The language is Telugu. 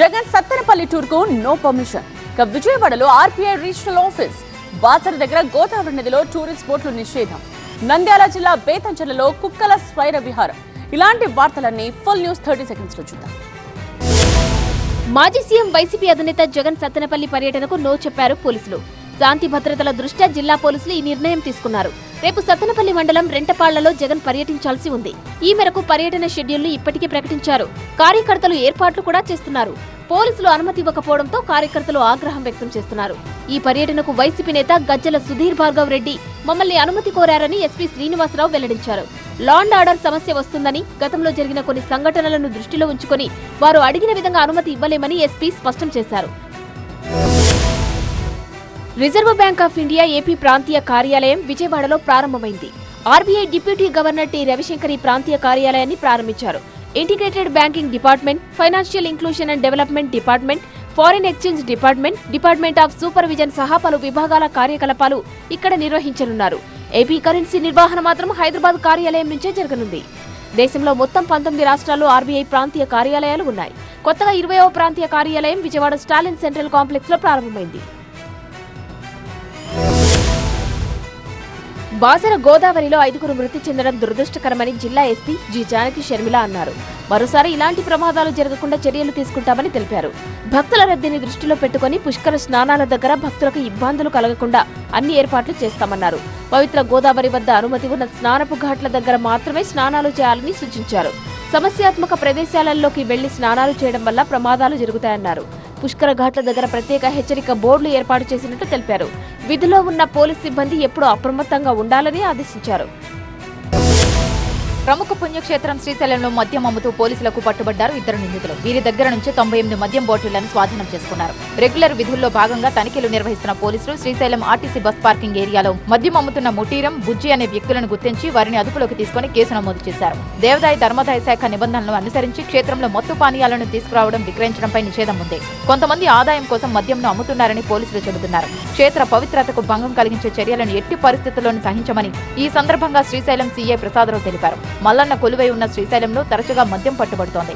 జగన్ సత్తెనపల్లి టూర్ కు నో పర్మిషన్. విజయవాడలో ఆర్పీఐ రీజనల్ ఆఫీస్, బాసర దగ్గర గోదావరి నదిలో టూరిస్ట్ బోట్లు నిషేధం, నంద్యాల జిల్లా బేతంచెర్లలో కుక్కల స్వైర విహారం. ఇలాంటి వార్తలన్నీ ఫుల్ న్యూస్ 30 సెకండ్స్ లో చూద్దాం. మాజీ సీఎం వైసీపీ అధినేత జగన్ సత్తెనపల్లి పర్యటనకు నో చెప్పారు పోలీసులు. శాంతి భద్రతల దృష్ట్యా జిల్లా పోలీసులు ఈ నిర్ణయం తీసుకున్నారు. రేపు సత్తెనపల్లి మండలం రెంటపాళ్లలో జగన్ పర్యటించాల్సి ఉంది. ఈ మేరకు పర్యటన షెడ్యూల్ను ఇప్పటికే ప్రకటించారు. కార్యకర్తలు ఏర్పాట్లు కూడా చేస్తున్నారు. పోలీసులు అనుమతి ఇవ్వకపోవడంతో కార్యకర్తలు ఆగ్రహం వ్యక్తం చేస్తున్నారు. ఈ పర్యటనకు వైసీపీ నేత గజ్జల సుధీర్ భార్గవ్ రెడ్డి మమ్మల్ని అనుమతి కోరారని ఎస్పీ శ్రీనివాసరావు వెల్లడించారు. లా అండ్ ఆర్డర్ సమస్య వస్తుందని, గతంలో జరిగిన కొన్ని సంఘటనలను దృష్టిలో ఉంచుకొని వారు అడిగిన విధంగా అనుమతి ఇవ్వలేమని ఎస్పీ స్పష్టం చేశారు. Reserve bank of India AP ప్రాంతీయ కార్యాలయం విజయవాడలో ప్రారంభమైంది. RBI deputy governor T Ravishankar ఈ ప్రాంతీయ కార్యాలయాన్ని ప్రారంభించారు. Integrated banking department, financial inclusion and development department, foreign exchange department, department of supervision సహా పలు విభాగాల కార్యకలాపాలు ఇక్కడ నిర్వహించనున్నారు. ఏపీ కరెన్సీ నిర్వహణ మాత్రం హైదరాబాద్ కార్యాలయం నుంచే జరగనుంది. దేశంలో మొత్తం 19 రాష్ట్రాల్లో ఆర్బీఐ ప్రాంతీయ కార్యాలయాలు ఉన్నాయి. కొత్తగా 20వ ప్రాంతీయ కార్యాలయం విజయవాడ స్టాలిన్ సెంట్రల్ కాంప్లెక్స్ లో ప్రారంభమైంది. బాసర గోదావరిలో 5 మృతి చెందడం దురదృష్టకరమని జిల్లా ఎస్పీ జి జానకి షర్మిల అన్నారు. మరోసారి ఇలాంటి ప్రమాదాలు జరగకుండా చర్యలు తీసుకుంటామని తెలిపారు. భక్తుల రద్దీని దృష్టిలో పెట్టుకుని పుష్కర స్నానాల దగ్గర భక్తులకు ఇబ్బందులు కలగకుండా అన్ని ఏర్పాట్లు చేస్తామన్నారు. పవిత్ర గోదావరి వద్ద అనుమతి ఉన్న స్నానపు ఘాట్ల దగ్గర మాత్రమే స్నానాలు చేయాలని సూచించారు. సమస్యాత్మక ప్రదేశాలలోకి వెళ్లి స్నానాలు చేయడం వల్ల ప్రమాదాలు జరుగుతాయన్నారు. పుష్కర ఘాట్ల దగ్గర ప్రత్యేక హెచ్చరిక బోర్డులు ఏర్పాటు చేసినట్టు తెలిపారు. విధిలో ఉన్న పోలీస్ సిబ్బంది ఎప్పుడూ అప్రమత్తంగా ఉండాలని ఆదేశించారు. ప్రముఖ పుణ్యక్షేత్రం శ్రీశైలంలో మద్యం అమ్ముతూ పోలీసులకు పట్టుబడ్డారు 2 నిందితులు. వీరి దగ్గర నుంచి 98 మద్యం బాటిళ్లను స్వాధీనం చేసుకున్నారు. రెగ్యులర్ విధుల్లో భాగంగా తనిఖీలు నిర్వహిస్తున్న పోలీసులు శ్రీశైలం ఆర్టీసీ బస్ పార్కింగ్ ఏరియాలో మద్యం అమ్ముతున్న ముటీరం, బుజ్జి అనే వ్యక్తులను గుర్తించి వారిని అదుపులోకి తీసుకుని కేసు నమోదు చేశారు. దేవాదాయ ధర్మాదాయ శాఖ నిబంధనలను అనుసరించి క్షేత్రంలో మత్తు పానీయాలను తీసుకురావడం, విక్రయించడంపై నిషేధం ఉంది. కొంతమంది ఆదాయం కోసం మద్యంను అమ్ముతున్నారని పోలీసులు చెబుతున్నారు. క్షేత్ర పవిత్రతకు భంగం కలిగించే చర్యలను ఎట్టి పరిస్థితుల్లోనూ సహించమని ఈ సందర్భంగా శ్రీశైలం సీఐ ప్రసాదరావు తెలిపారు. మల్లన్న కొలువై ఉన్న శ్రీశైలంలో తరచుగా మద్యం పట్టుబడుతోంది.